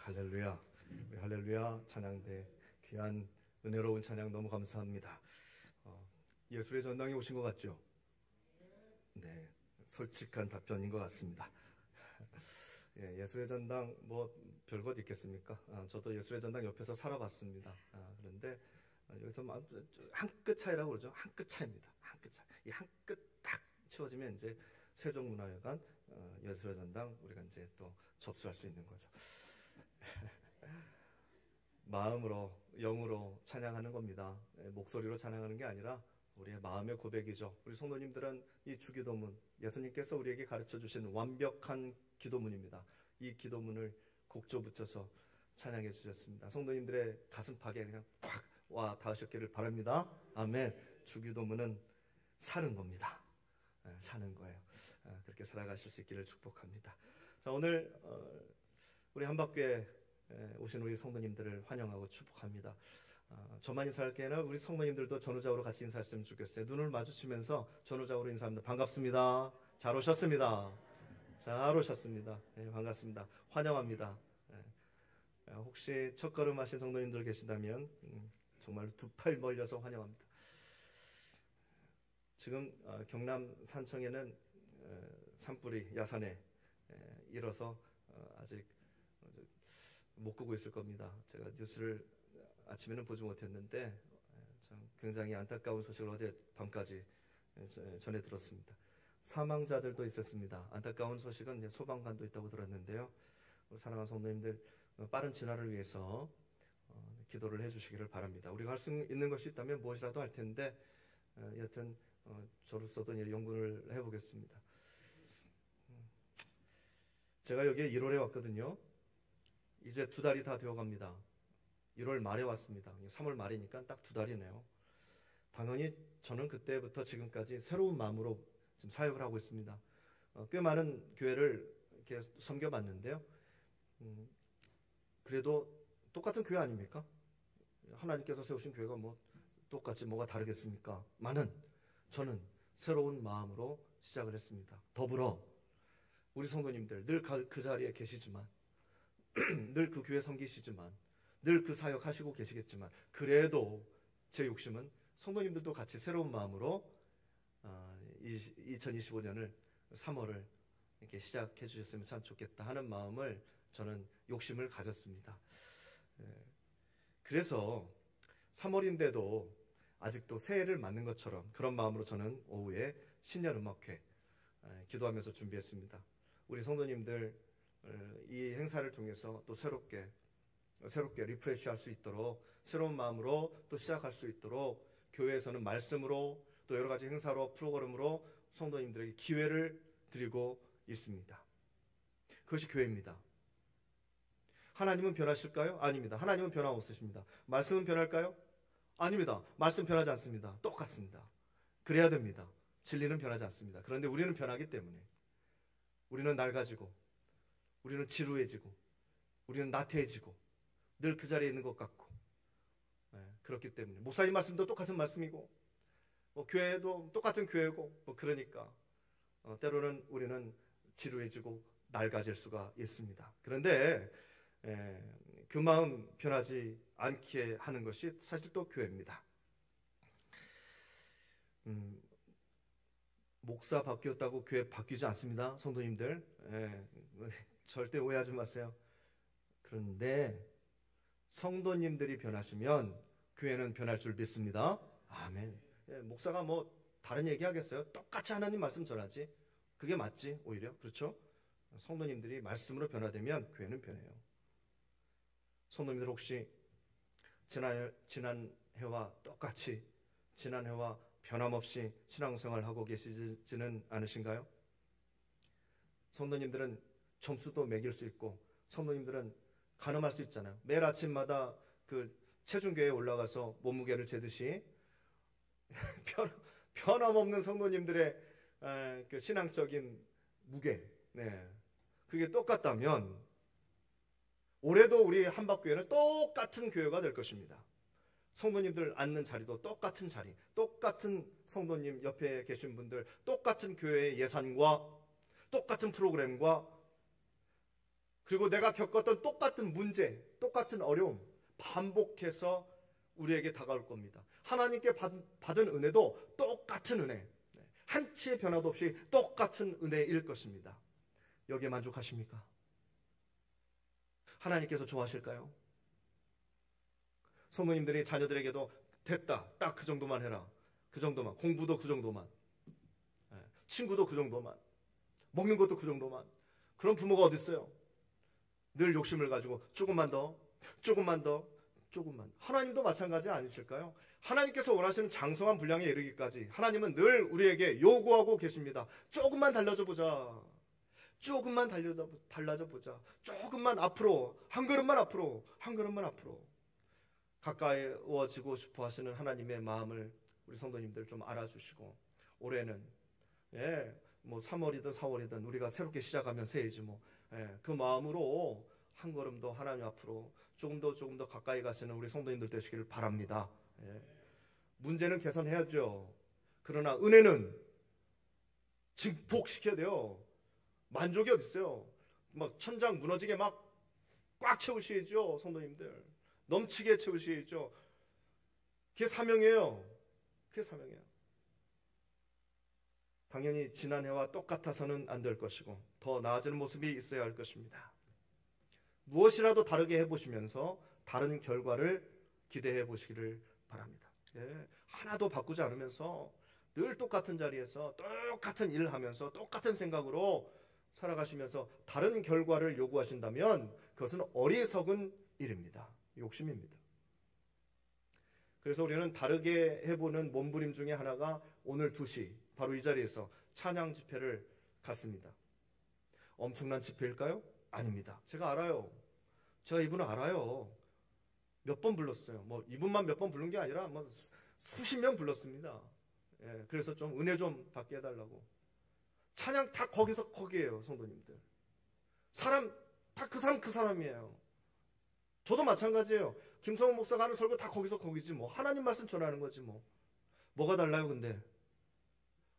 할렐루야. 우리 할렐루야 찬양대 귀한 은혜로운 찬양 너무 감사합니다. 예술의 전당에 오신 것 같죠? 네, 솔직한 답변인 것 같습니다. 예술의 전당 뭐 별것 있겠습니까? 저도 예술의 전당 옆에서 살아봤습니다. 그런데 여기서 한 끗 차이라고 그러죠. 한 끗 차이입니다. 한 끗 차이. 이 한 끗 딱 치워지면 이제 세종문화회관 예술의 전당 우리가 이제 또 접수할 수 있는 거죠. 마음으로 영으로 찬양하는 겁니다. 목소리로 찬양하는 게 아니라 우리의 마음의 고백이죠. 우리 성도님들은 이 주기도문, 예수님께서 우리에게 가르쳐 주신 완벽한 기도문입니다. 이 기도문을 곡조 붙여서 찬양해 주셨습니다. 성도님들의 가슴팍에 그냥 팍 와 닿으셨기를 바랍니다. 아멘. 주기도문은 사는 겁니다. 사는 거예요. 그렇게 살아가실 수 있기를 축복합니다. 자, 오늘 우리 한박교회 오신 우리 성도님들을 환영하고 축복합니다. 저만 인사할 게 아니라 우리 성도님들도 전후좌우로 같이 인사했으면 좋겠어요. 눈을 마주치면서 전후좌우로 인사합니다. 반갑습니다. 잘 오셨습니다. 잘 오셨습니다. 네, 반갑습니다. 환영합니다. 혹시 첫걸음 하신 성도님들 계시다면 정말 두 팔 벌려서 환영합니다. 지금 경남 산청에는 산불이 야산에 일어서 아직 못 끄고 있을 겁니다. 제가 뉴스를 아침에는 보지 못했는데 참 굉장히 안타까운 소식을 어제 밤까지 전해 들었습니다. 사망자들도 있었습니다. 안타까운 소식은 소방관도 있다고 들었는데요. 우리 사랑하는 성도님들 빠른 진화를 위해서 기도를 해주시기를 바랍니다. 우리가 할 수 있는 것이 있다면 무엇이라도 할 텐데 여튼 저로서도 연구를 해보겠습니다. 제가 여기에 1월에 왔거든요. 이제 2달이 다 되어갑니다. 1월 말에 왔습니다. 3월 말이니까 딱 2달이네요. 당연히 저는 그때부터 지금까지 새로운 마음으로 지금 사역을 하고 있습니다. 꽤 많은 교회를 이렇게 섬겨봤는데요. 그래도 똑같은 교회 아닙니까? 하나님께서 세우신 교회가 뭐 똑같이 뭐가 다르겠습니까? 많은 저는 새로운 마음으로 시작을 했습니다. 더불어 우리 성도님들 늘 그 자리에 계시지만 늘 그 교회 섬기시지만 늘 그 사역 하시고 계시겠지만 그래도 제 욕심은 성도님들도 같이 새로운 마음으로 2025년을 3월을 이렇게 시작해 주셨으면 참 좋겠다 하는 마음을 저는 욕심을 가졌습니다. 그래서 3월인데도 아직도 새해를 맞는 것처럼 그런 마음으로 저는 오후에 신년음악회 기도하면서 준비했습니다. 우리 성도님들 이 행사를 통해서 또 새롭게 리프레시 할 수 있도록 새로운 마음으로 또 시작할 수 있도록 교회에서는 말씀으로 또 여러 가지 행사로 프로그램으로 성도님들에게 기회를 드리고 있습니다. 그것이 교회입니다. 하나님은 변하실까요? 아닙니다. 하나님은 변함없으십니다. 말씀은 변할까요? 아닙니다. 말씀 변하지 않습니다. 똑같습니다. 그래야 됩니다. 진리는 변하지 않습니다. 그런데 우리는 변하기 때문에 우리는 낡아지고 우리는 지루해지고 우리는 나태해지고 늘 그 자리에 있는 것 같고 그렇기 때문에 목사님 말씀도 똑같은 말씀이고 교회도 똑같은 교회고 그러니까 때로는 우리는 지루해지고 낡아질 수가 있습니다. 그런데 그 마음 변하지 않게 하는 것이 사실 또 교회입니다. 목사 바뀌었다고 교회 바뀌지 않습니다. 성도님들 절대 오해하지 마세요. 그런데 성도님들이 변하시면 교회는 변할 줄 믿습니다. 아멘. 목사가 뭐 다른 얘기 하겠어요? 똑같이 하나님 말씀 전하지. 그게 맞지 오히려. 그렇죠? 성도님들이 말씀으로 변화되면 교회는 변해요. 성도님들 혹시 지난 해와 똑같이 지난 해와 변함없이 신앙생활 하고 계시지는 않으신가요? 성도님들은 점수도 매길 수 있고 성도님들은 가늠할 수 있잖아요. 매일 아침마다 그 체중계에 올라가서 몸무게를 재듯이 변함없는 성도님들의 그 신앙적인 무게, 그게 똑같다면 올해도 우리 한박교회는 똑같은 교회가 될 것입니다. 성도님들 앉는 자리도 똑같은 자리, 똑같은 성도님 옆에 계신 분들, 똑같은 교회의 예산과 똑같은 프로그램과 그리고 내가 겪었던 똑같은 문제, 똑같은 어려움 반복해서 우리에게 다가올 겁니다. 하나님께 받은 은혜도 똑같은 은혜, 한치의 변화도 없이 똑같은 은혜일 것입니다. 여기에 만족하십니까? 하나님께서 좋아하실까요? 성도님들이 자녀들에게도 됐다, 딱 그 정도만 해라, 그 정도만, 공부도 그 정도만, 친구도 그 정도만, 먹는 것도 그 정도만. 그런 부모가 어디 있어요? 늘 욕심을 가지고 조금만 더, 조금만 더, 조금만. 하나님도 마찬가지 아니실까요? 하나님께서 원하시는 장성한 분량에 이르기까지 하나님은 늘 우리에게 요구하고 계십니다. 조금만 달라져 보자. 조금만 달라져 보자. 조금만 앞으로, 한 걸음만 앞으로, 한 걸음만 앞으로. 가까워지고 싶어 하시는 하나님의 마음을 우리 성도님들 좀 알아주시고, 올해는 뭐 3월이든 4월이든 우리가 새롭게 시작하면 새해지 뭐. 그 마음으로 한 걸음 더 하나님 앞으로 조금 더 가까이 가시는 우리 성도님들 되시기를 바랍니다. 문제는 개선해야죠. 그러나 은혜는 증폭시켜야 돼요. 만족이 어디 있어요? 막 천장 무너지게 막 꽉 채우셔야죠. 성도님들 넘치게 채우셔야죠. 그게 사명이에요. 그게 사명이에요. 당연히 지난해와 똑같아서는 안 될 것이고 더 나아지는 모습이 있어야 할 것입니다. 무엇이라도 다르게 해보시면서 다른 결과를 기대해 보시기를 바랍니다. 하나도 바꾸지 않으면서 늘 똑같은 자리에서 똑같은 일을 하면서 똑같은 생각으로 살아가시면서 다른 결과를 요구하신다면 그것은 어리석은 일입니다. 욕심입니다. 그래서 우리는 다르게 해보는 몸부림 중에 하나가 오늘 2시 바로 이 자리에서 찬양 집회를 갔습니다. 엄청난 집회일까요? 아닙니다. 제가 알아요. 제가 이분을 알아요. 몇 번 불렀어요. 뭐 이분만 몇 번 부른 게 아니라 뭐 수십 명 불렀습니다. 그래서 좀 은혜 좀 받게 해달라고. 찬양 다 거기에요, 성도님들. 사람 다 그 사람이에요. 저도 마찬가지예요. 김성훈 목사가 하는 설교 다 거기지 뭐. 하나님 말씀 전하는 거지 뭐. 뭐가 달라요, 근데?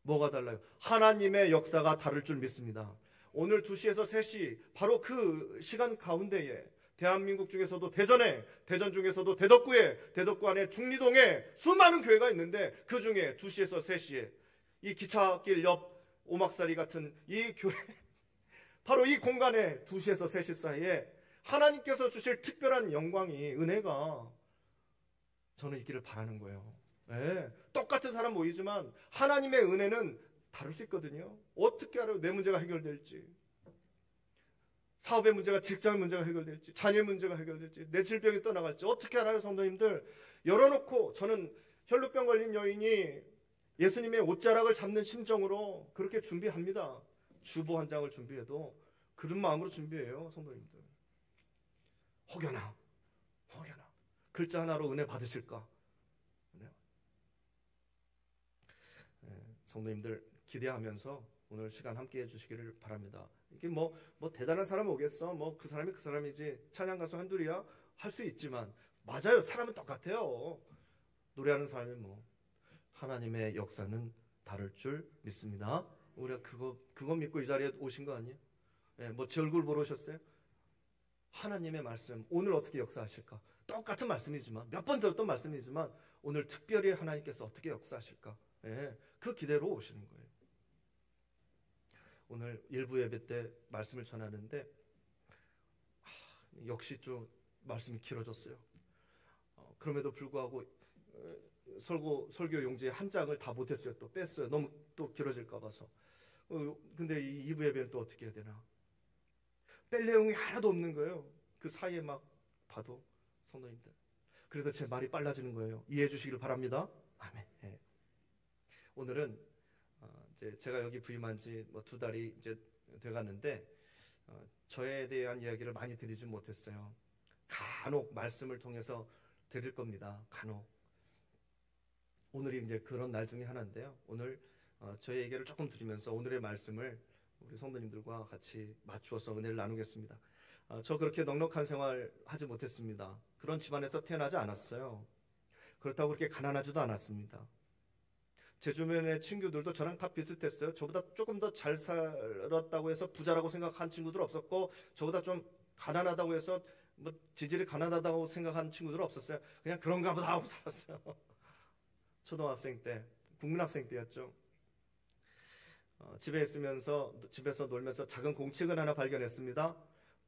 뭐가 달라요? 하나님의 역사가 다를 줄 믿습니다. 오늘 2시에서 3시 바로 그 시간 가운데에 대한민국 중에서도 대전 중에서도 대덕구 안에 중리동에 수많은 교회가 있는데 그 중에 2시에서 3시에 이 기차길 옆 오막살이 같은 이 교회 바로 이 공간에 2시에서 3시 사이에 하나님께서 주실 특별한 영광이 은혜가 저는 있기를 바라는 거예요. 똑같은 사람 모이지만 하나님의 은혜는 다를 수 있거든요. 어떻게 알아요? 내 문제가 해결될지, 사업의 문제가, 직장의 문제가 해결될지, 자녀의 문제가 해결될지, 내 질병이 떠나갈지 어떻게 알아요, 성도님들? 열어놓고 저는 혈루병 걸린 여인이 예수님의 옷자락을 잡는 심정으로 그렇게 준비합니다. 주보 한 장을 준비해도 그런 마음으로 준비해요, 성도님들. 혹여나 글자 하나로 은혜 받으실까? 성도님들 기대하면서 오늘 시간 함께 해주시기를 바랍니다. 이게 뭐 대단한 사람 오겠어? 뭐 그 사람이지. 찬양 가수 한둘이야? 할 수 있지만 맞아요. 사람은 똑같아요. 노래하는 사람이 뭐 하나님의 역사는 다를 줄 믿습니다. 우리가 그거 믿고 이 자리에 오신 거 아니에요? 뭐 제 얼굴 보러 오셨어요? 하나님의 말씀 오늘 어떻게 역사하실까? 똑같은 말씀이지만 몇 번 들었던 말씀이지만 오늘 특별히 하나님께서 어떻게 역사하실까? 그 기대로 오시는 거예요. 오늘 일부 예배 때 말씀을 전하는데 역시 좀 말씀이 길어졌어요. 그럼에도 불구하고 설교 용지에 한 장을 다 못했어요. 또 뺐어요. 너무 또 길어질까 봐서. 근데 이 2부 예배는 또 어떻게 해야 되나? 뺄 내용이 하나도 없는 거예요. 그 사이에 막 봐도 성도님들. 그래서 제 말이 빨라지는 거예요. 이해해 주시길 바랍니다. 아멘. 오늘은 이제 제가 여기 부임한 지 뭐 2달이 이제 돼가는데 저에 대한 이야기를 많이 드리지 못했어요. 간혹 말씀을 통해서 드릴 겁니다. 간혹. 오늘이 이제 그런 날 중에 하나인데요. 오늘 저의 얘기를 조금 드리면서 오늘의 말씀을 우리 성도님들과 같이 맞추어서 은혜를 나누겠습니다. 저 그렇게 넉넉한 생활 하지 못했습니다. 그런 집안에서 태어나지 않았어요. 그렇다고 그렇게 가난하지도 않았습니다. 제 주변의 친구들도 저랑 다 비슷했어요. 저보다 조금 더 잘 살았다고 해서 부자라고 생각한 친구들 없었고, 저보다 좀 가난하다고 해서 뭐 지질이 가난하다고 생각하는 친구들은 없었어요. 그냥 그런가 보다 하고 살았어요. 초등학생 때, 국민학생 때였죠. 집에 있으면서, 집에서 놀면서 작은 공책을 하나 발견했습니다.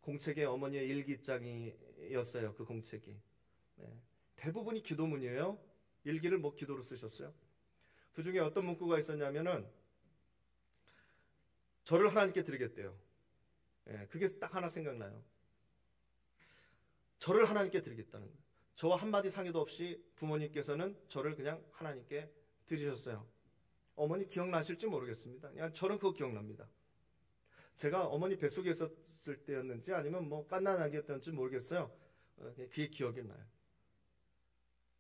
공책에 어머니의 일기장이었어요. 그 공책이. 네. 대부분이 기도문이에요. 일기를 뭐 기도로 쓰셨어요. 그 중에 어떤 문구가 있었냐면은 저를 하나님께 드리겠대요. 네. 그게 딱 하나 생각나요. 저를 하나님께 드리겠다는 거예요. 저와 한마디 상의도 없이 부모님께서는 저를 그냥 하나님께 드리셨어요. 어머니 기억나실지 모르겠습니다. 그냥 저는 그거 기억납니다. 제가 어머니 뱃속에 있었을 때였는지 아니면 뭐 갓난아기였던지 모르겠어요. 그게 기억이 나요.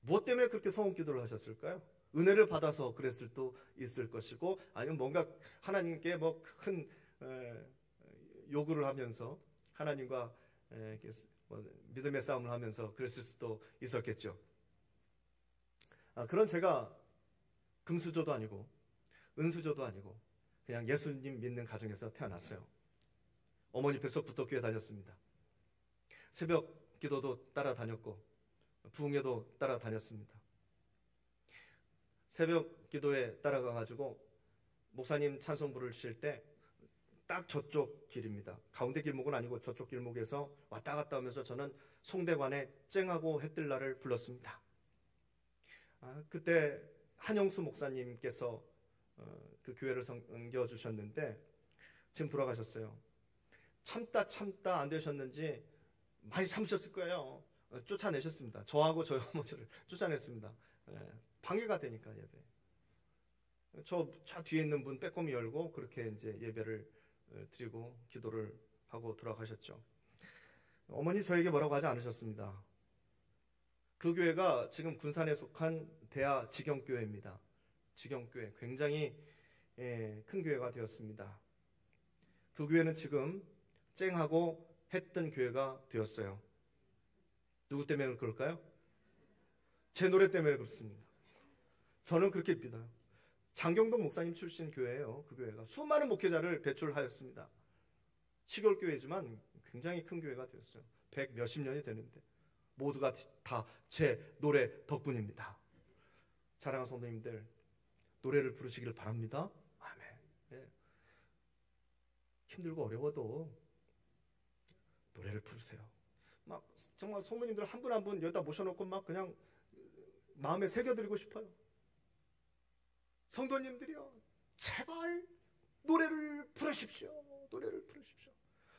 무엇 때문에 그렇게 소원 기도를 하셨을까요? 은혜를 받아서 그랬을 수도 있을 것이고, 아니면 뭔가 하나님께 뭐 큰 요구를 하면서 하나님과 믿음의 싸움을 하면서 그랬을 수도 있었겠죠. 그런 제가 금수저도 아니고 은수저도 아니고 그냥 예수님 믿는 가정에서 태어났어요. 어머니 뱃속부터 교회 다녔습니다. 새벽 기도도 따라다녔고 부흥회도 따라다녔습니다. 새벽 기도에 따라가가지고 목사님 찬송 부르실 때 딱 저쪽 길입니다. 가운데 길목은 아니고 저쪽 길목에서 왔다 갔다 하면서 저는 송대관의 쨍하고 해뜰 날을 불렀습니다. 그때 한영수 목사님께서 그 교회를 섬겨주셨는데 지금 돌아가셨어요. 참다 안 되셨는지 많이 참으셨을 거예요. 쫓아내셨습니다. 저하고 저희 어머니를 쫓아냈습니다. 방해가 되니까 예배. 저 뒤에 있는 문 빼꼼히 열고 그렇게 이제 예배를 드리고 기도를 하고 돌아가셨죠. 어머니 저에게 뭐라고 하지 않으셨습니다. 그 교회가 지금 군산에 속한 대하 직영교회입니다. 직영교회 굉장히 큰 교회가 되었습니다. 그 교회는 지금 쨍하고 했던 교회가 되었어요. 누구 때문에 그럴까요? 제 노래 때문에 그렇습니다. 저는 그렇게 믿어요. 장경동 목사님 출신 교회예요. 그 교회가 수많은 목회자를 배출하였습니다. 시골교회지만 굉장히 큰 교회가 되었어요. 100 몇십 년이 되는데 모두가 다 제 노래 덕분입니다. 사랑하는 성도님들, 노래를 부르시기를 바랍니다. 아멘. 네. 힘들고 어려워도 노래를 부르세요. 막 정말 성도님들 한 분 한 분 여기다 모셔놓고 막 그냥 마음에 새겨드리고 싶어요. 성도님들이요, 제발 노래를 부르십시오. 노래를 부르십시오.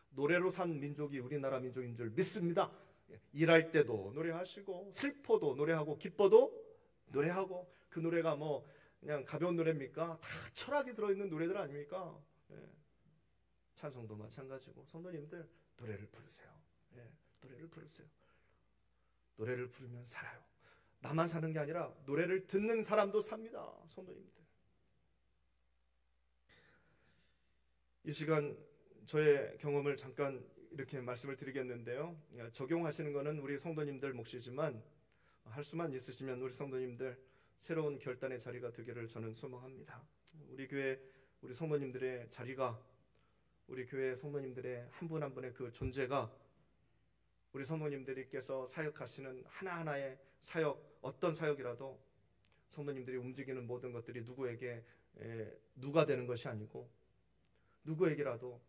노래로 산 민족이 우리나라 민족인 줄 믿습니다. 일할 때도 노래하시고 슬퍼도 노래하고 기뻐도 노래하고, 그 노래가 뭐 그냥 가벼운 노래입니까? 다 철학이 들어있는 노래들 아닙니까? 찬송도 마찬가지고. 성도님들 노래를 부르세요. 노래를 부르세요. 노래를 부르면 살아요. 나만 사는 게 아니라 노래를 듣는 사람도 삽니다. 성도님들. 이 시간 저의 경험을 잠깐 이렇게 말씀을 드리겠는데요. 적용하시는 것은 우리 성도님들 몫이지만 할 수만 있으시면 우리 성도님들 새로운 결단의 자리가 되기를 저는 소망합니다. 우리 교회 우리 성도님들의 자리가, 우리 교회 성도님들의 한 분 한 분의 그 존재가, 우리 성도님들께서 사역하시는 하나하나의 사역, 어떤 사역이라도 성도님들이 움직이는 모든 것들이 누구에게 누가 되는 것이 아니고 누구에게라도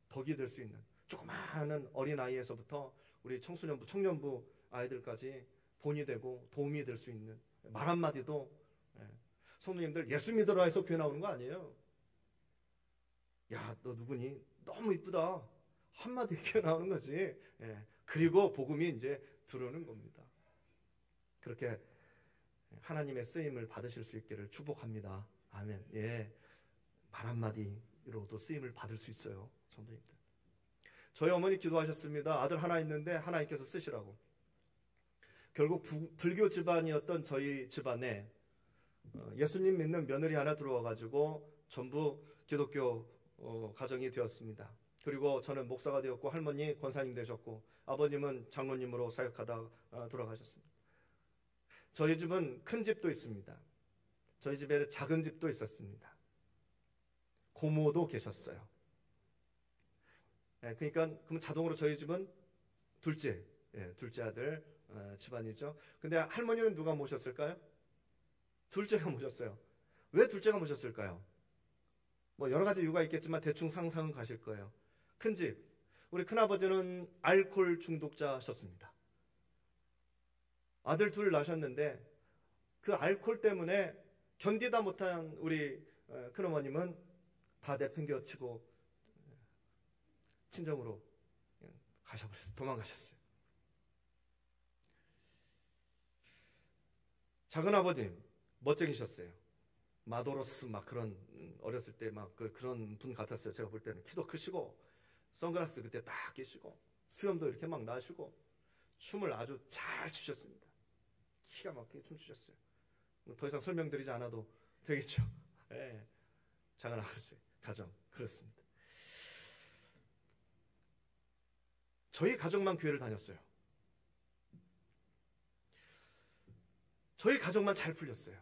덕이 될 수 있는, 조그마한 어린아이에서부터 우리 청소년부, 청년부 아이들까지 본이 되고 도움이 될 수 있는 말 한마디도. 성도님들 예수 믿으라 해서 교회 나오는 거 아니에요. 야, 너 누구니? 너무 이쁘다. 한마디 교회 나오는 거지. 그리고 복음이 이제 들어오는 겁니다. 그렇게 하나님의 쓰임을 받으실 수 있기를 축복합니다. 아멘. 말 한마디로도 쓰임을 받을 수 있어요. 성도님들. 저희 어머니 기도하셨습니다. 아들 하나 있는데 하나님께서 쓰시라고. 결국 불교 집안이었던 저희 집안에 예수님 믿는 며느리 하나 들어와가지고 전부 기독교 가정이 되었습니다. 그리고 저는 목사가 되었고, 할머니 권사님 되셨고, 아버님은 장로님으로 사역하다 돌아가셨습니다. 저희 집은 큰 집도 있습니다. 저희 집에 작은 집도 있었습니다. 고모도 계셨어요. 그러니까 그럼 자동으로 저희 집은 둘째, 둘째 아들 집안이죠. 근데 할머니는 누가 모셨을까요? 둘째가 모셨어요. 왜 둘째가 모셨을까요? 뭐 여러 가지 이유가 있겠지만 대충 상상은 가실 거예요. 큰 집, 우리 큰아버지는 알코올 중독자셨습니다. 아들 둘 낳으셨는데 그 알코올 때문에 견디다 못한 우리 큰어머님은 다 내팽겨치고 친정으로 가셔버렸어요. 도망가셨어요. 작은 아버님 멋쟁이셨어요. 마도로스 막 그런 어렸을 때 막 그런 분 같았어요. 제가 볼 때는 키도 크시고 선글라스 그때 딱 끼시고 수염도 이렇게 막 나시고 춤을 아주 잘 추셨습니다. 기가 막히게 춤추셨어요. 더 이상 설명드리지 않아도 되겠죠. 네. 작은 아버지 가정 그렇습니다. 저희 가족만 교회를 다녔어요. 저희 가족만 잘 풀렸어요.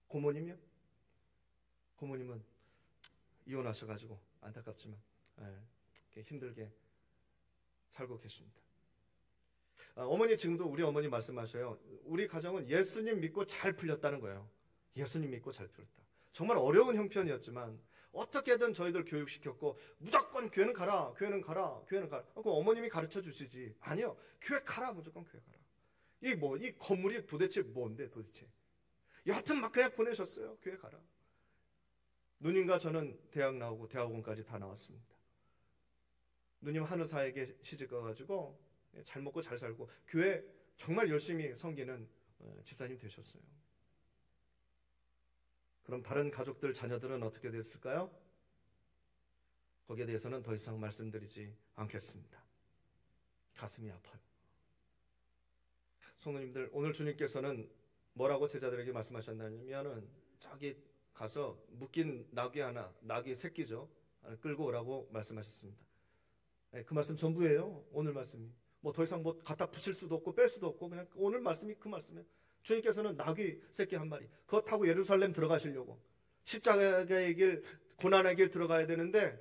고모님요? 고모님은 이혼하셔가지고 안타깝지만 힘들게 살고 계십니다. 어머니 지금도 우리 어머니 말씀하셔요. 우리 가정은 예수님 믿고 잘 풀렸다는 거예요. 예수님 믿고 잘 풀렸다. 정말 어려운 형편이었지만 어떻게든 저희들 교육시켰고 무조건 교회는 가라, 교회는 가라, 교회는 가라. 그럼 어머님이 가르쳐 주시지. 아니요, 교회 가라, 무조건 교회 가라. 이 건물이 도대체 뭔데 도대체. 여하튼 막 그냥 보내셨어요. 교회 가라. 누님과 저는 대학 나오고 대학원까지 다 나왔습니다. 누님 한의사에게 시집 가가지고 잘 먹고 잘 살고 교회 정말 열심히 섬기는 집사님 되셨어요. 그럼 다른 가족들 자녀들은 어떻게 됐을까요? 거기에 대해서는 더 이상 말씀드리지 않겠습니다. 가슴이 아파요. 성도님들, 오늘 주님께서는 뭐라고 제자들에게 말씀하셨냐면은 저기 가서 묶인 낙이 새끼죠. 끌고 오라고 말씀하셨습니다. 그 말씀 전부예요. 오늘 말씀이. 뭐 더 이상 뭐 갖다 붙일 수도 없고 뺄 수도 없고 그냥 오늘 말씀이 그 말씀이에요. 주님께서는 낙이 새끼 한 마리 그거 타고 예루살렘 들어가시려고 십자가의 길, 고난의 길 들어가야 되는데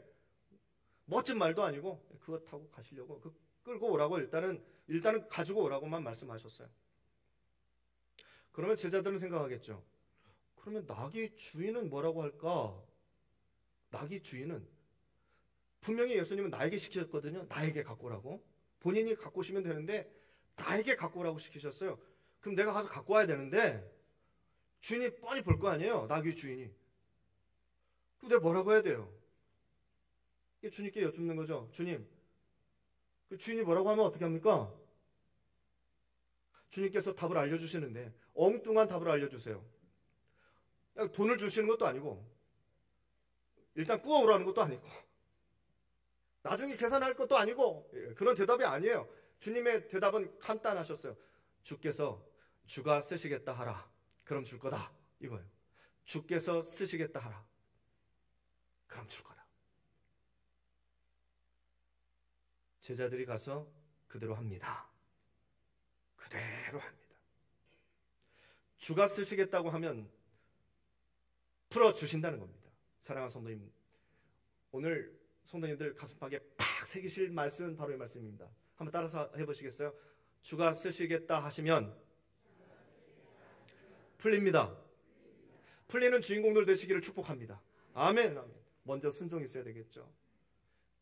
멋진 말도 아니고 그거 타고 가시려고 끌고 오라고 일단은 가지고 오라고만 말씀하셨어요. 그러면 제자들은 생각하겠죠. 그러면 낙이 주인은 뭐라고 할까? 낙이 주인은 분명히 예수님은 나에게 시키셨거든요. 나에게 갖고 오라고. 본인이 갖고 오시면 되는데 나에게 갖고 오라고 시키셨어요. 그럼 내가 가서 갖고 와야 되는데 주인이 뻔히 볼 거 아니에요. 낙의 주인이. 그럼 내가 뭐라고 해야 돼요? 이게 주님께 여쭙는 거죠. 주님, 그 주인이 뭐라고 하면 어떻게 합니까? 주님께서 답을 알려주시는데 엉뚱한 답을 알려주세요. 돈을 주시는 것도 아니고 일단 구워오라는 것도 아니고 나중에 계산할 것도 아니고 그런 대답이 아니에요. 주님의 대답은 간단하셨어요. 주가 쓰시겠다 하라. 그럼 줄 거다. 이거예요. 주께서 쓰시겠다 하라. 그럼 줄 거다. 제자들이 가서 그대로 합니다. 그대로 합니다. 주가 쓰시겠다고 하면 풀어주신다는 겁니다. 사랑하는 성도님, 오늘 성도님들 가슴팍에 팍 새기실 말씀은 바로 이 말씀입니다. 한번 따라서 해보시겠어요? 주가 쓰시겠다 하시면 풀립니다. 풀리는 주인공들 되시기를 축복합니다. 아멘, 아멘. 먼저 순종이 있어야 되겠죠.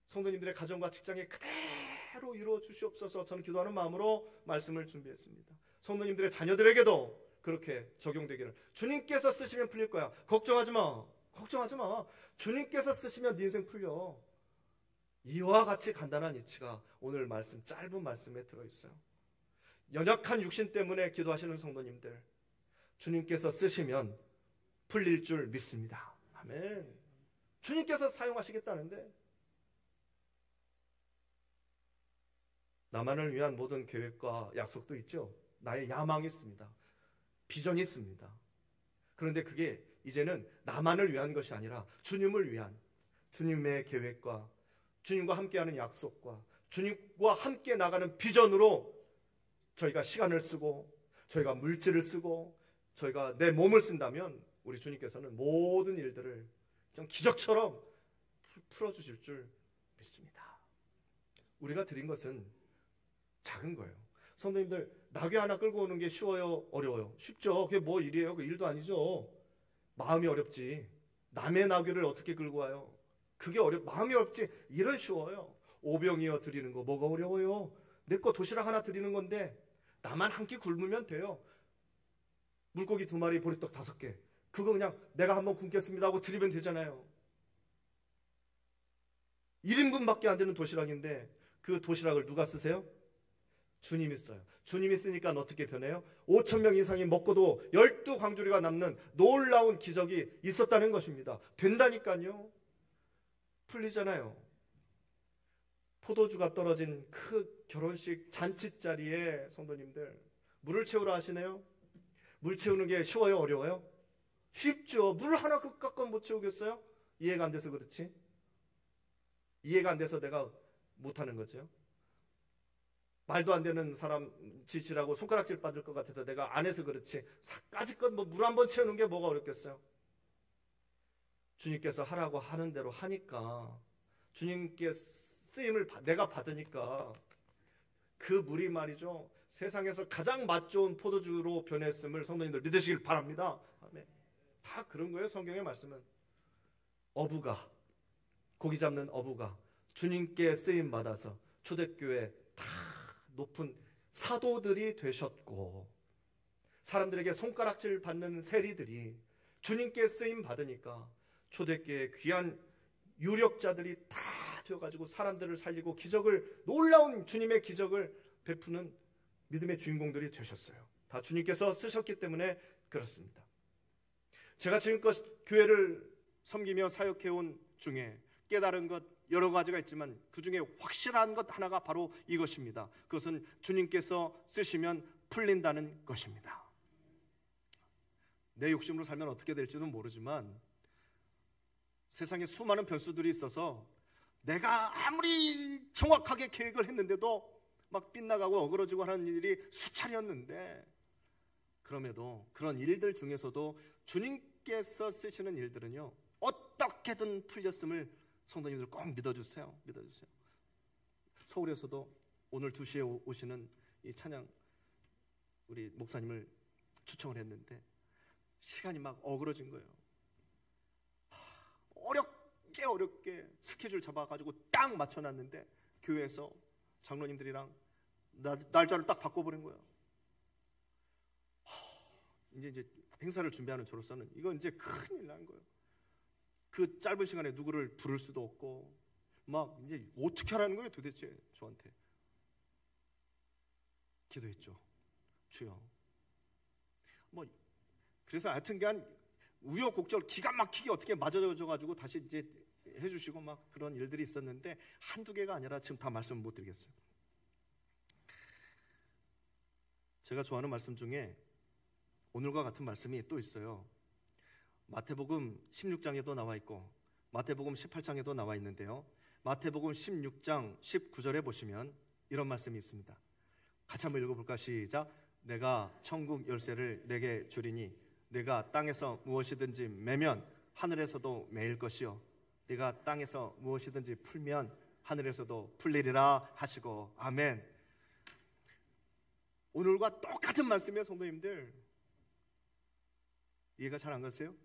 성도님들의 가정과 직장에 그대로 이루어 주시옵소서. 저는 기도하는 마음으로 말씀을 준비했습니다. 성도님들의 자녀들에게도 그렇게 적용되기를. 주님께서 쓰시면 풀릴 거야. 걱정하지 마. 걱정하지 마. 주님께서 쓰시면 네 인생 풀려. 이와 같이 간단한 이치가 오늘 말씀, 짧은 말씀에 들어있어요. 연약한 육신 때문에 기도하시는 성도님들, 주님께서 쓰시면 풀릴 줄 믿습니다. 아멘. 주님께서 사용하시겠다는데 나만을 위한 모든 계획과 약속도 있죠. 나의 야망이 있습니다. 비전이 있습니다. 그런데 그게 이제는 나만을 위한 것이 아니라 주님을 위한 주님의 계획과 주님과 함께하는 약속과 주님과 함께 나가는 비전으로 저희가 시간을 쓰고 저희가 물질을 쓰고 저희가 내 몸을 쓴다면 우리 주님께서는 모든 일들을 좀 기적처럼 풀어주실 줄 믿습니다. 우리가 드린 것은 작은 거예요. 성도님들, 나귀 하나 끌고 오는 게 쉬워요? 어려워요? 쉽죠. 그게 뭐 일이에요? 그 일도 아니죠. 마음이 어렵지. 남의 나귀를 어떻게 끌고 와요? 그게 마음이 어렵지. 일은 쉬워요. 오병이어 드리는 거 뭐가 어려워요? 내 거 도시락 하나 드리는 건데 나만 한 끼 굶으면 돼요. 물고기 2마리, 보리떡 5개. 그거 그냥 내가 한번 굶겠습니다 하고 드리면 되잖아요. 1인분밖에 안 되는 도시락인데 그 도시락을 누가 쓰세요? 주님이 써요. 주님이 쓰니까 어떻게 변해요? 5,000명 이상이 먹고도 12광주리가 남는 놀라운 기적이 있었다는 것입니다. 된다니까요. 풀리잖아요. 포도주가 떨어진 그 결혼식 잔치 자리에 성도님들, 물을 채우라 하시네요. 물 채우는 게 쉬워요? 어려워요? 쉽죠. 물 하나 깎아 못 채우겠어요? 이해가 안 돼서 그렇지. 이해가 안 돼서 내가 못하는 거죠. 말도 안 되는 사람 지시라고 손가락질 받을 것 같아서 내가 안 해서 그렇지. 까짓것 물 한 번 채우는 게 뭐가 어렵겠어요? 주님께서 하라고 하는 대로 하니까, 주님께 쓰임을 내가 받으니까 그 물이 말이죠, 세상에서 가장 맛 좋은 포도주로 변했음을 성도님들 믿으시길 바랍니다. 아멘. 다 그런 거예요. 성경의 말씀은. 어부가, 고기 잡는 어부가 주님께 쓰임 받아서 초대교회 다 높은 사도들이 되셨고, 사람들에게 손가락질 받는 세리들이 주님께 쓰임 받으니까 초대교회 귀한 유력자들이 다 되어가지고 사람들을 살리고 놀라운 주님의 기적을 베푸는 믿음의 주인공들이 되셨어요. 다 주님께서 쓰셨기 때문에 그렇습니다. 제가 지금껏 교회를 섬기며 사역해온 중에 깨달은 것 여러 가지가 있지만 그 중에 확실한 것 하나가 바로 이것입니다. 그것은 주님께서 쓰시면 풀린다는 것입니다. 내 욕심으로 살면 어떻게 될지는 모르지만 세상에 수많은 변수들이 있어서 내가 아무리 정확하게 계획을 했는데도 막 빗나가고 어그러지고 하는 일이 수차례였는데, 그럼에도 그런 일들 중에서도 주님께서 쓰시는 일들은요, 어떻게든 풀렸음을 성도님들 꼭 믿어주세요. 믿어주세요. 서울에서도 오늘 2시에 오시는 이 찬양 우리 목사님을 초청을 했는데 시간이 막 어그러진 거예요. 어렵게 스케줄 잡아가지고 딱 맞춰놨는데 교회에서 장로님들이랑 날짜를 딱 바꿔버린 거예요. 이제 행사를 준비하는 저로서는 이건 이제 큰일 난 거예요. 그 짧은 시간에 누구를 부를 수도 없고 막 이제 어떻게 하라는 거예요 도대체 저한테. 기도했죠. 주여. 그래서 하여튼간 우여곡절 기가 막히게 어떻게 맞아져가지고 다시 이제 해주시고 막 그런 일들이 있었는데 한두 개가 아니라 지금 다 말씀 못 드리겠어요. 제가 좋아하는 말씀 중에 오늘과 같은 말씀이 또 있어요. 마태복음 16장에도 나와 있고 마태복음 18장에도 나와 있는데요, 마태복음 16장 19절에 보시면 이런 말씀이 있습니다. 같이 한번 읽어볼까? 시작. 내가 천국 열쇠를 내게 주리니 내가 땅에서 무엇이든지 매면 하늘에서도 매일 것이요 네가 땅에서 무엇이든지 풀면 하늘에서도 풀리리라 하시고. 아멘. 오늘과 똑같은 말씀이에요. 성도님들 이해가 잘 안 가세요?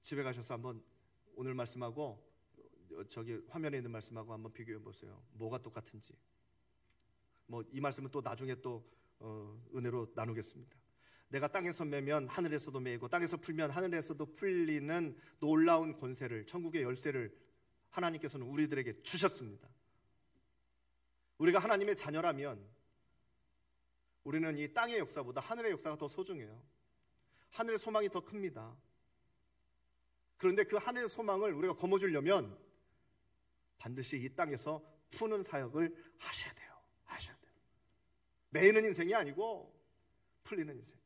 집에 가셔서 한번 오늘 말씀하고 저기 화면에 있는 말씀하고 한번 비교해 보세요. 뭐가 똑같은지. 이 말씀은 또 나중에 또 은혜로 나누겠습니다. 내가 땅에서 매면 하늘에서도 매이고 땅에서 풀면 하늘에서도 풀리는 놀라운 권세를, 천국의 열쇠를 하나님께서는 우리들에게 주셨습니다. 우리가 하나님의 자녀라면 우리는 이 땅의 역사보다 하늘의 역사가 더 소중해요. 하늘의 소망이 더 큽니다. 그런데 그 하늘의 소망을 우리가 거머쥐려면 반드시 이 땅에서 푸는 사역을 하셔야 돼요. 매이는 인생이 아니고 풀리는 인생.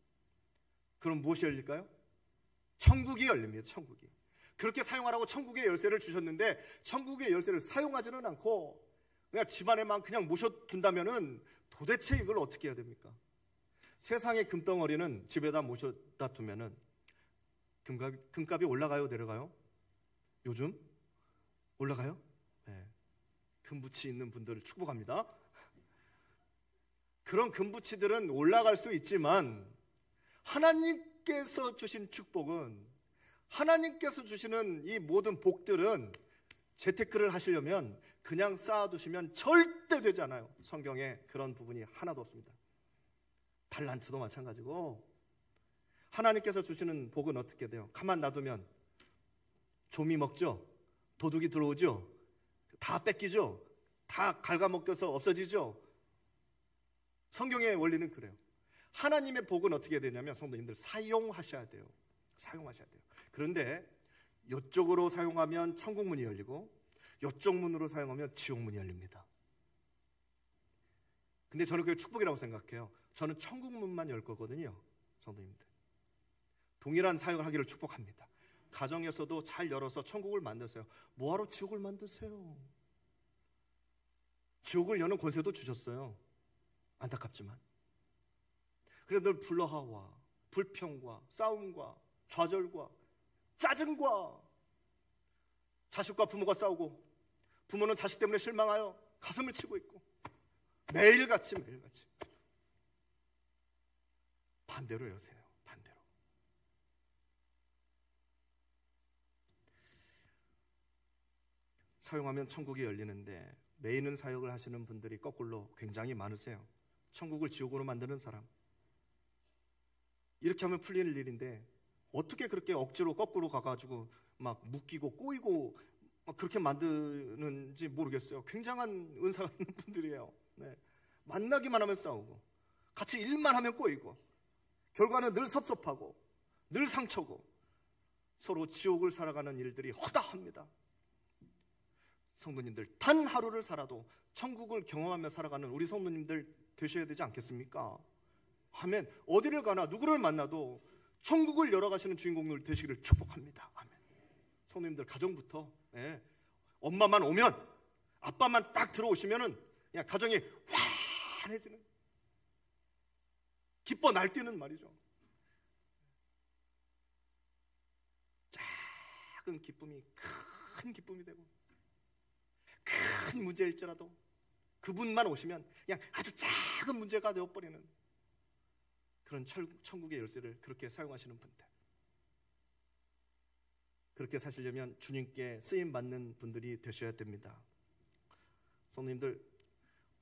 그럼 무엇이 열릴까요? 천국이 열립니다. 천국이. 그렇게 사용하라고 천국의 열쇠를 주셨는데 천국의 열쇠를 사용하지는 않고 그냥 집안에만 그냥 모셔둔다면은 도대체 이걸 어떻게 해야 됩니까? 세상의 금덩어리는 집에다 모셔다 두면은 금값이 올라가요, 내려가요? 요즘 올라가요? 네. 금붙이 있는 분들을 축복합니다. 그런 금붙이들은 올라갈 수 있지만 하나님께서 주신 축복은, 하나님께서 주시는 이 모든 복들은 재테크를 하시려면 그냥 쌓아두시면 절대 되지 않아요. 성경에 그런 부분이 하나도 없습니다. 달란트도 마찬가지고, 하나님께서 주시는 복은 어떻게 돼요? 가만 놔두면 조미 먹죠? 도둑이 들어오죠? 다 뺏기죠? 다 갉아먹혀서 없어지죠? 성경의 원리는 그래요. 하나님의 복은 어떻게 되냐면 성도님들 사용하셔야 돼요. 사용하셔야 돼요. 그런데 이쪽으로 사용하면 천국 문이 열리고 이쪽 문으로 사용하면 지옥 문이 열립니다. 근데 저는 그게 축복이라고 생각해요. 저는 천국 문만 열 거거든요. 성도님들, 동일한 사용을 하기를 축복합니다. 가정에서도 잘 열어서 천국을 만드세요. 뭐하러 지옥을 만드세요? 지옥을 여는 권세도 주셨어요. 안타깝지만. 그래서 늘 불화와 불평과 싸움과 좌절과 짜증과, 자식과 부모가 싸우고 부모는 자식 때문에 실망하여 가슴을 치고 있고, 매일같이 반대로 여세요. 반대로. 사용하면 천국이 열리는데 매이는 사역을 하시는 분들이 거꾸로 굉장히 많으세요. 천국을 지옥으로 만드는 사람. 이렇게 하면 풀리는 일인데 어떻게 그렇게 억지로 거꾸로 가가지고 막 묶이고 꼬이고 막 그렇게 만드는지 모르겠어요. 굉장한 은사가 있는 분들이에요. 네. 만나기만 하면 싸우고, 같이 일만 하면 꼬이고, 결과는 늘 섭섭하고 늘 상처고, 서로 지옥을 살아가는 일들이 허다합니다. 성도님들, 단 하루를 살아도 천국을 경험하며 살아가는 우리 성도님들 되셔야 되지 않겠습니까? 아멘. 어디를 가나 누구를 만나도 천국을 열어가시는 주인공들 되시기를 축복합니다. 아멘. 성도님들, 가정부터, 예, 엄마만 오면, 아빠만 딱 들어오시면은 그냥 가정이 환해지는, 기뻐 날뛰는 말이죠. 작은 기쁨이 큰 기쁨이 되고, 큰 문제일지라도 그분만 오시면 그냥 아주 작은 문제가 되어버리는 그런 천국의 열쇠를 그렇게 사용하시는 분들, 그렇게 사시려면 주님께 쓰임받는 분들이 되셔야 됩니다. 성도님들,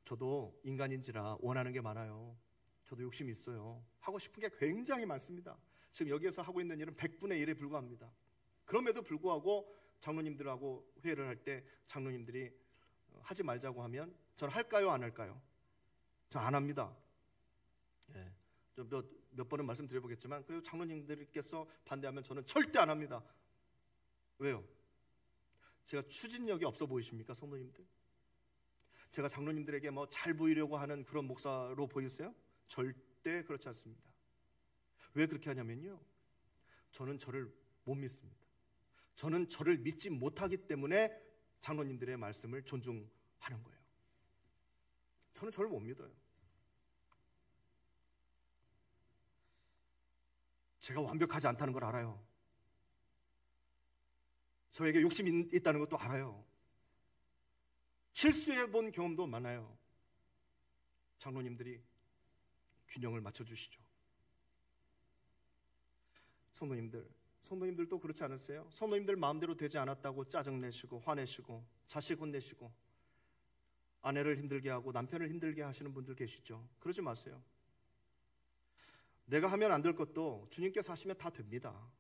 저도 인간인지라 원하는 게 많아요. 저도 욕심이 있어요. 하고 싶은 게 굉장히 많습니다. 지금 여기에서 하고 있는 일은 100분의 1에 불과합니다. 그럼에도 불구하고 장로님들하고 회의를 할 때 장로님들이 하지 말자고 하면 저는 할까요, 안 할까요? 저 안 합니다. 예. 몇 번은 말씀드려보겠지만, 그리고 장로님들께서 반대하면 저는 절대 안 합니다. 왜요? 제가 추진력이 없어 보이십니까, 성도님들? 제가 장로님들에게 뭐 잘 보이려고 하는 그런 목사로 보이세요? 절대 그렇지 않습니다. 왜 그렇게 하냐면요, 저는 저를 못 믿습니다. 저는 저를 믿지 못하기 때문에 장로님들의 말씀을 존중하는 거예요. 저는 저를 못 믿어요. 제가 완벽하지 않다는 걸 알아요. 저에게 욕심이 있다는 것도 알아요. 실수해 본 경험도 많아요. 장로님들이 균형을 맞춰주시죠. 성도님들도 그렇지 않으세요? 성도님들 마음대로 되지 않았다고 짜증내시고 화내시고 자식 혼내시고 아내를 힘들게 하고 남편을 힘들게 하시는 분들 계시죠? 그러지 마세요. 내가 하면 안 될 것도 주님께서 하시면 다 됩니다.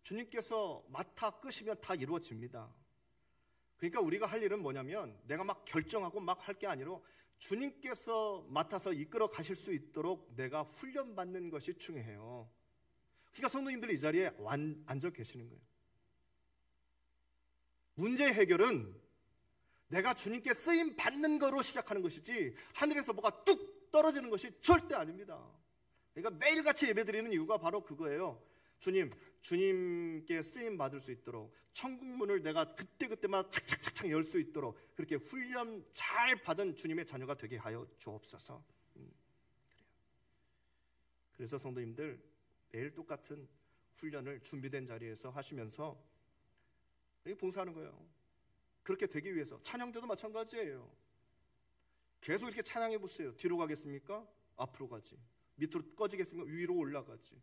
주님께서 맡아 끄시면 다 이루어집니다. 그러니까 우리가 할 일은 뭐냐면, 내가 막 결정하고 막 할 게 아니라 주님께서 맡아서 이끌어 가실 수 있도록 내가 훈련받는 것이 중요해요. 그러니까 성도님들이 이 자리에 앉아 계시는 거예요. 문제 해결은 내가 주님께 쓰임 받는 거로 시작하는 것이지 하늘에서 뭐가 뚝 떨어지는 것이 절대 아닙니다. 그러니까 매일같이 예배드리는 이유가 바로 그거예요. 주님께 쓰임 받을 수 있도록, 천국문을 내가 그때그때마다 착착착착 열 수 있도록 그렇게 훈련 잘 받은 주님의 자녀가 되게 하여 주옵소서. 그래요. 그래서 성도님들, 매일 똑같은 훈련을 준비된 자리에서 하시면서 이렇게 봉사하는 거예요. 그렇게 되기 위해서. 찬양 때도 마찬가지예요. 계속 이렇게 찬양해 보세요. 뒤로 가겠습니까? 앞으로 가지. 밑으로 꺼지겠으면 위로 올라가지.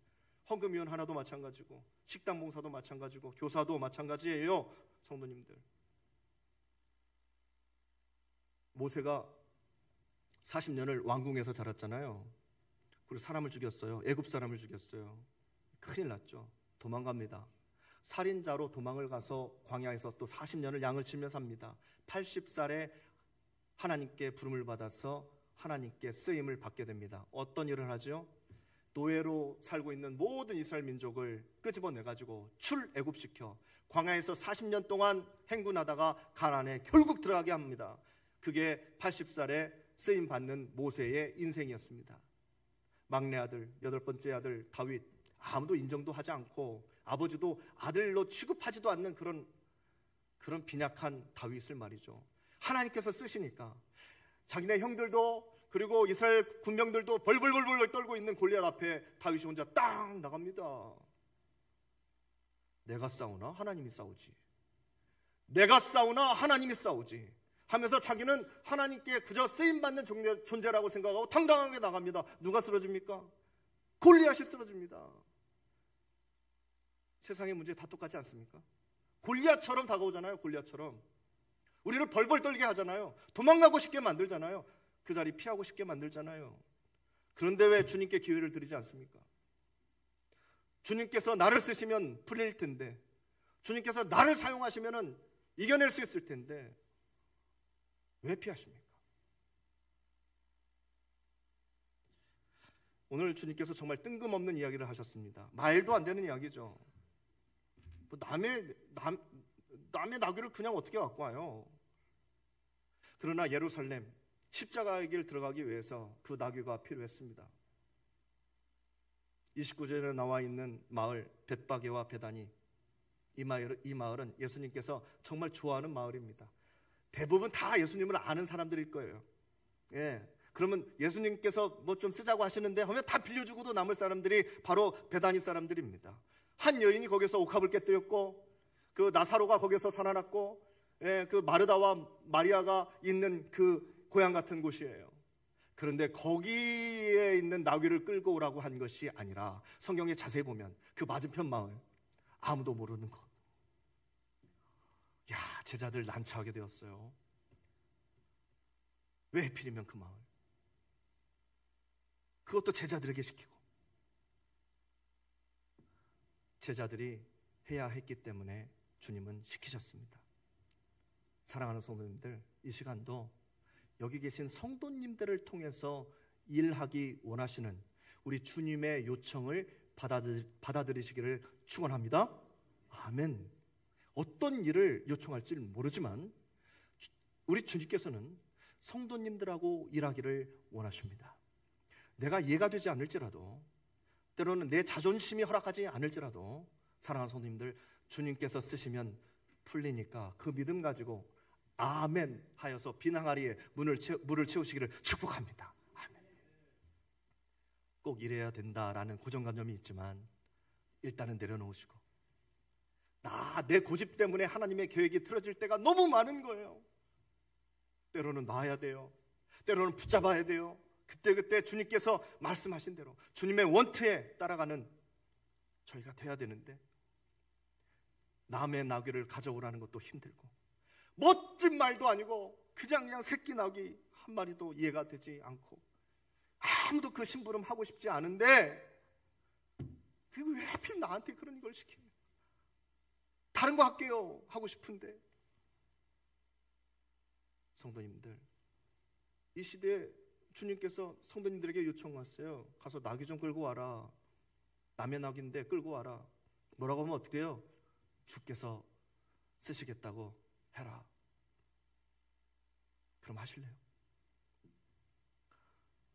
헌금위원 하나도 마찬가지고, 식당 봉사도 마찬가지고, 교사도 마찬가지예요. 성도님들, 모세가 40년을 왕궁에서 자랐잖아요. 그리고 사람을 죽였어요. 애굽 사람을 죽였어요. 큰일 났죠. 도망갑니다. 살인자로 도망을 가서 광야에서 또 40년을 양을 치며 삽니다. 80살에 하나님께 부름을 받아서 하나님께 쓰임을 받게 됩니다. 어떤 일을 하죠? 노예로 살고 있는 모든 이스라엘 민족을 끄집어내가지고 출애굽시켜 광야에서 40년 동안 행군하다가 가나안에 결국 들어가게 합니다. 그게 80살에 쓰임 받는 모세의 인생이었습니다. 막내 아들, 8번째 아들 다윗, 아무도 인정도 하지 않고 아버지도 아들로 취급하지도 않는 그런 빈약한 다윗을 말이죠. 하나님께서 쓰시니까 자기네 형들도, 그리고 이스라엘 군병들도 벌벌벌벌 떨고 있는 골리앗 앞에 다윗이 혼자 딱 나갑니다. 내가 싸우나 하나님이 싸우지, 내가 싸우나 하나님이 싸우지 하면서 자기는 하나님께 그저 쓰임받는 존재라고 생각하고 당당하게 나갑니다. 누가 쓰러집니까? 골리앗이 쓰러집니다. 세상의 문제 다 똑같지 않습니까? 골리앗처럼 다가오잖아요. 골리앗처럼 우리를 벌벌 떨게 하잖아요. 도망가고 싶게 만들잖아요. 그 자리 피하고 싶게 만들잖아요. 그런데 왜 주님께 기회를 드리지 않습니까? 주님께서 나를 쓰시면 풀릴 텐데, 주님께서 나를 사용하시면 이겨낼 수 있을 텐데 왜 피하십니까? 오늘 주님께서 정말 뜬금없는 이야기를 하셨습니다. 말도 안 되는 이야기죠. 뭐 남의 나귀를 그냥 어떻게 갖고 와요? 그러나 예루살렘 십자가의 길 들어가기 위해서 그 나귀가 필요했습니다. 29절에 나와 있는 마을 벳바게와 베다니, 이 마을은 예수님께서 정말 좋아하는 마을입니다. 대부분 다 예수님을 아는 사람들일 거예요. 예. 그러면 예수님께서 뭐 좀 쓰자고 하시는데 하면 다 빌려주고도 남을 사람들이 바로 베다니 사람들입니다. 한 여인이 거기서 옥합을 깨뜨렸고, 그 나사로가 거기서 살아났고, 예, 그 마르다와 마리아가 있는 그 고향 같은 곳이에요. 그런데 거기에 있는 나귀를 끌고 오라고 한 것이 아니라 성경에 자세히 보면 그 맞은편 마을, 아무도 모르는 곳. 야, 제자들 난처하게 되었어요. 왜 하필이면 그 마을? 그것도 제자들에게 시키고. 제자들이 해야 했기 때문에 주님은 시키셨습니다. 사랑하는 성도님들, 이 시간도 여기 계신 성도님들을 통해서 일하기 원하시는 우리 주님의 요청을 받아들이시기를 축원합니다. 아멘. 어떤 일을 요청할지는 모르지만 우리 주님께서는 성도님들하고 일하기를 원하십니다. 내가 이해가 되지 않을지라도, 때로는 내 자존심이 허락하지 않을지라도, 사랑하는 성도님들, 주님께서 쓰시면 풀리니까 그 믿음 가지고 아멘 하여서 빈 항아리에 물을 채우시기를 축복합니다. 아멘. 꼭 이래야 된다라는 고정관념이 있지만 일단은 내려놓으시고, 내 고집 때문에 하나님의 계획이 틀어질 때가 너무 많은 거예요. 때로는 놔야 돼요. 때로는 붙잡아야 돼요. 그때 주님께서 말씀하신 대로 주님의 원트에 따라가는 저희가 돼야 되는데, 남의 나귀를 가져오라는 것도 힘들고, 멋진 말도 아니고 그냥 새끼 나귀 한 마리도 이해가 되지 않고, 아무도 그 심부름 하고 싶지 않은데 그게 왜 하필 나한테 그런 걸 시키냐? 다른 거 할게요 하고 싶은데. 성도님들, 이 시대에 주님께서 성도님들에게 요청 왔어요. 가서 나귀 좀 끌고 와라. 남의 나귀인데 끌고 와라. 뭐라고 하면 어떻게 해요? 주께서 쓰시겠다고 해라. 그럼 하실래요?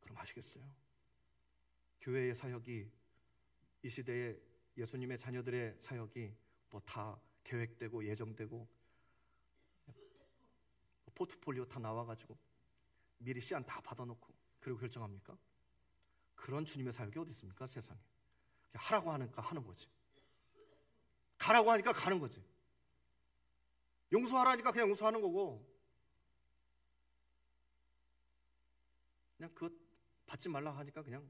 그럼 하시겠어요? 교회의 사역이, 이 시대의 예수님의 자녀들의 사역이 뭐 다 계획되고 예정되고 포트폴리오 다 나와가지고 미리 시안 다 받아놓고 그리고 결정합니까? 그런 주님의 사역이 어디 있습니까? 세상에. 그냥 하라고 하니까 하는 거지. 가라고 하니까 가는 거지. 용서하라니까 그냥 용서하는 거고, 그냥 그것 받지 말라 하니까 그냥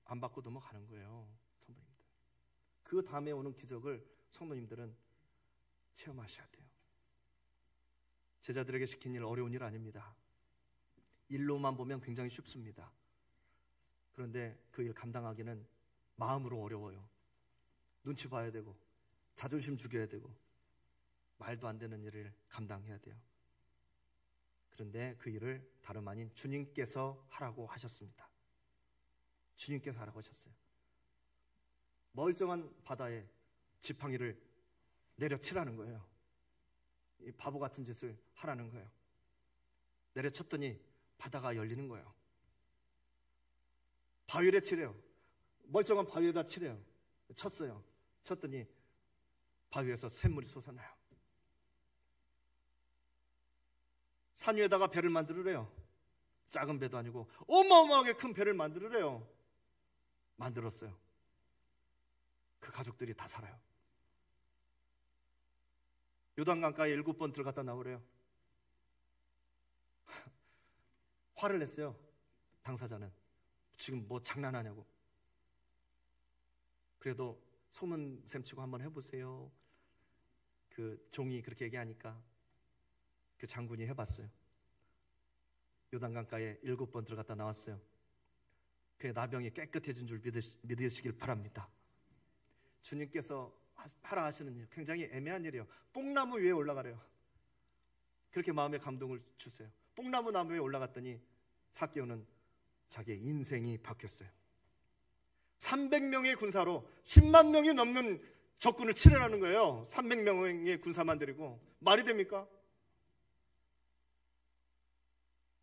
안 받고 넘어가는 거예요. 성도님들, 그 다음에 오는 기적을 성도님들은 체험하셔야 돼요. 제자들에게 시킨 일 어려운 일 아닙니다. 일로만 보면 굉장히 쉽습니다. 그런데 그 일 감당하기는 마음으로 어려워요. 눈치 봐야 되고 자존심 죽여야 되고 말도 안 되는 일을 감당해야 돼요. 그런데 그 일을 다름 아닌 주님께서 하라고 하셨습니다. 주님께서 하라고 하셨어요. 멀쩡한 바다에 지팡이를 내려치라는 거예요. 이 바보 같은 짓을 하라는 거예요. 내려쳤더니 바다가 열리는 거예요. 바위에 치래요. 멀쩡한 바위에다 치래요. 쳤어요. 쳤더니 바위에서 샘물이 솟아나요. 산 위에다가 배를 만들으래요. 작은 배도 아니고 어마어마하게 큰 배를 만들으래요. 만들었어요. 그 가족들이 다 살아요. 요단강가에 7번 들어갔다 나오래요. 화를 냈어요. 당사자는 지금 뭐 장난하냐고. 그래도 속는 셈 치고 한번 해보세요. 그 종이 그렇게 얘기하니까 그 장군이 해봤어요. 요단강가에 7번 들어갔다 나왔어요. 그의 나병이 깨끗해진 줄 믿으시길 바랍니다. 주님께서 하라 하시는 일, 굉장히 애매한 일이에요. 뽕나무 위에 올라가래요. 그렇게 마음에 감동을 주세요. 뽕나무 나무 위에 올라갔더니 삭개오는 자기의 인생이 바뀌었어요. 300명의 군사로 10만 명이 넘는 적군을 치르라는 거예요. 300명의 군사만 데리고. 말이 됩니까?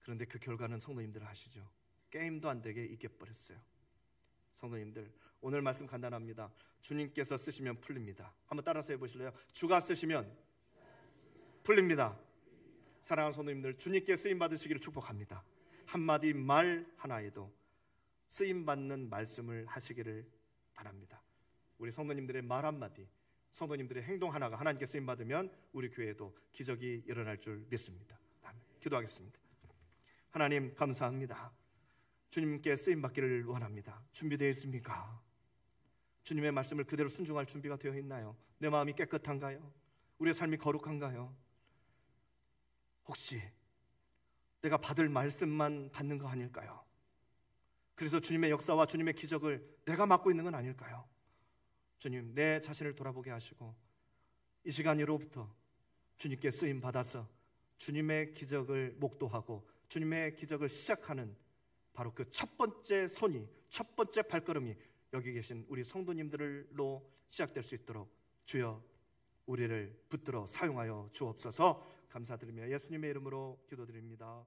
그런데 그 결과는 성도님들 아시죠? 게임도 안 되게 이겨버렸어요. 성도님들, 오늘 말씀 간단합니다. 주님께서 쓰시면 풀립니다. 한번 따라서 해보실래요? 주가 쓰시면 풀립니다. 사랑하는 성도님들, 주님께 쓰임받으시기를 축복합니다. 한마디 말 하나에도 쓰임받는 말씀을 하시기를 바랍니다. 우리 성도님들의 말 한마디, 성도님들의 행동 하나가 하나님께 쓰임받으면 우리 교회에도 기적이 일어날 줄 믿습니다. 기도하겠습니다. 하나님 감사합니다. 주님께 쓰임받기를 원합니다. 준비되어 있습니까? 주님의 말씀을 그대로 순종할 준비가 되어 있나요? 내 마음이 깨끗한가요? 우리의 삶이 거룩한가요? 혹시 내가 받을 말씀만 받는 거 아닐까요? 그래서 주님의 역사와 주님의 기적을 내가 맡고 있는 건 아닐까요? 주님, 내 자신을 돌아보게 하시고 이 시간 이로부터 주님께 쓰임 받아서 주님의 기적을 목도하고 주님의 기적을 시작하는 바로 그 첫 번째 손이, 첫 번째 발걸음이 여기 계신 우리 성도님들로 시작될 수 있도록 주여 우리를 붙들어 사용하여 주옵소서. 감사드리며 예수님의 이름으로 기도드립니다.